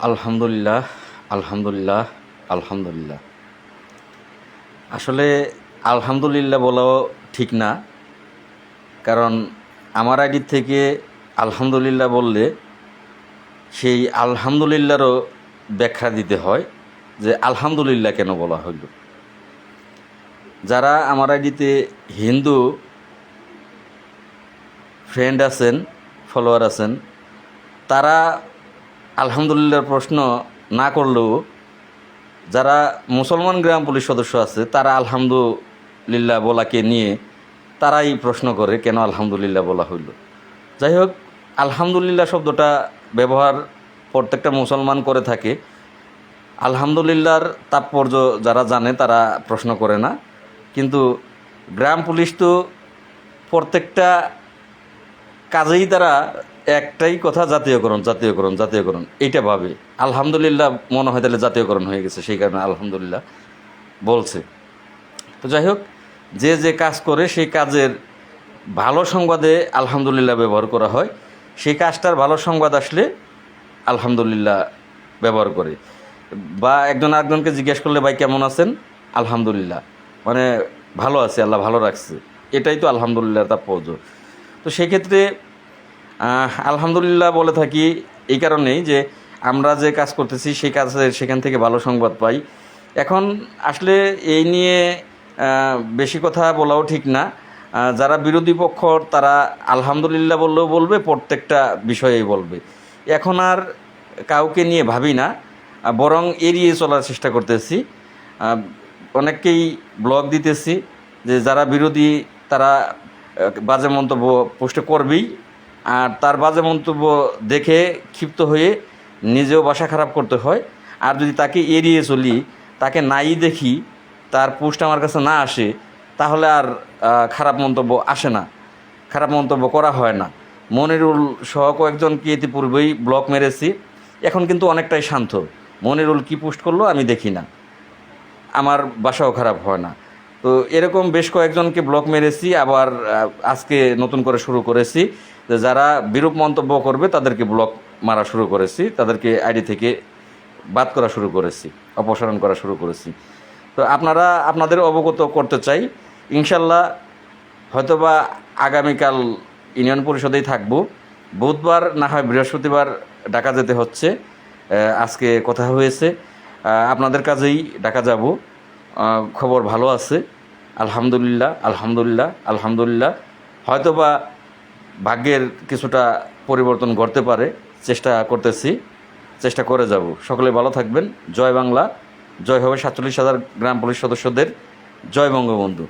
আলহামদুলিল্লাহ, আলহামদুলিল্লাহ, আলহামদুলিল্লাহ। আসলে আলহামদুলিল্লাহ বলাও ঠিক না, কারণ আমার আইডি থেকে আলহামদুলিল্লাহ বললে সেই আলহামদুলিল্লাহরও ব্যাখ্যা দিতে হয় যে আলহামদুলিল্লাহ কেন বলা হইল। যারা আমার আইডিতে হিন্দু ফ্রেন্ড আছেন, ফলোয়ার আছেন, তারা আলহামদুলিল্লাহর প্রশ্ন না করলেও যারা মুসলমান গ্রাম পুলিশ সদস্য আছে তারা আলহামদুলিল্লাহ বলাকে নিয়ে তারাই প্রশ্ন করে কেন আলহামদুলিল্লাহ বলা হইল। যাই হোক, আলহামদুলিল্লাহ শব্দটা ব্যবহার প্রত্যেকটা মুসলমান করে থাকে। আলহামদুলিল্লাহর তাৎপর্য যারা জানে তারা প্রশ্ন করে না, কিন্তু গ্রাম পুলিশ তো প্রত্যেকটা কাজেই তারা একটাই কথা, জাতীয়করণ জাতীয়করণ জাতীয়করণ, এইটা ভাবে। আলহামদুলিল্লাহ মনে হয় তাহলে জাতীয়করণ হয়ে গেছে, সেই কারণে আলহামদুলিল্লাহ বলছে। তো যাই হোক, যে যে কাজ করে সেই কাজের ভালো সংবাদে আলহামদুলিল্লাহ ব্যবহার করা হয়। সেই কাজটার ভালো সংবাদ আসলে আলহামদুলিল্লাহ ব্যবহার করে। বা একজন আরেকজনকে জিজ্ঞেস করলে ভাই কেমন আছেন, আলহামদুলিল্লাহ, মানে ভালো আছে, আল্লাহ ভালো রাখছে, এটাই তো আলহামদুলিল্লাহ তাৎপর্য। তো সেক্ষেত্রে আলহামদুলিল্লাহ বলে থাকি এই কারণেই যে আমরা যে কাজ করতেছি সেই কাজের সেখান থেকে ভালো সংবাদ পাই। এখন আসলে এই নিয়ে বেশি কথা বলাও ঠিক না। যারা বিরোধী পক্ষ তারা আলহামদুলিল্লাহ বললেও বলবে, প্রত্যেকটা বিষয়েই বলবে। এখন আর কাউকে নিয়ে ভাবি না, বরং এড়িয়ে চলার চেষ্টা করতেছি। অনেককেই ব্লগ দিতেছি যে যারা বিরোধী তারা বাজে মন্তব্য পোস্টে করবেই, আর তার বাজে মন্তব্য দেখে ক্ষিপ্ত হয়ে নিজেও বাসা খারাপ করতে হয়। আর যদি তাকে এড়িয়ে চলি, তাকে নাই দেখি, তার পোস্ট আমার কাছে না আসে, তাহলে আর খারাপ মন্তব্য আসে না, খারাপ মন্তব্য করা হয় না। মনিরুল সহ কয়েকজনকে ইতিপূর্বেই ব্লক মেরেছি, এখন কিন্তু অনেকটাই শান্ত। মনিরুল কি পোস্ট করলো আমি দেখি না, আমার বাসাও খারাপ হয় না। তো এরকম বেশ কয়েকজনকে ব্লক মেরেছি, আবার আজকে নতুন করে শুরু করেছি যে যারা বিরূপ মন্তব্য করবে তাদেরকে ব্লক মারা শুরু করেছি, তাদেরকে আইডি থেকে বাদ করা শুরু করেছি, অপসারণ করা শুরু করেছি। তো আপনারা আপনাদের অবগত করতে চাই, ইনশাল্লাহ হয়তোবা আগামীকাল ইউনিয়ন পরিষদেই থাকব। বুধবার না হয় বৃহস্পতিবার ঢাকা যেতে হচ্ছে, আজকে কথা হয়েছে আপনাদের কাজেই ঢাকা যাব। খবর ভালো আছে, আলহামদুলিল্লাহ, আলহামদুলিল্লাহ, আলহামদুলিল্লাহ। হয়তোবা ভাগ্যের কিছুটা পরিবর্তন ঘটতে পারে, চেষ্টা করতেছি, চেষ্টা করে যাব। সকলে ভালো থাকবেন। জয় বাংলা, জয় হবে 47,000 গ্রাম পুলিশ সদস্যদের, জয় বঙ্গবন্ধু।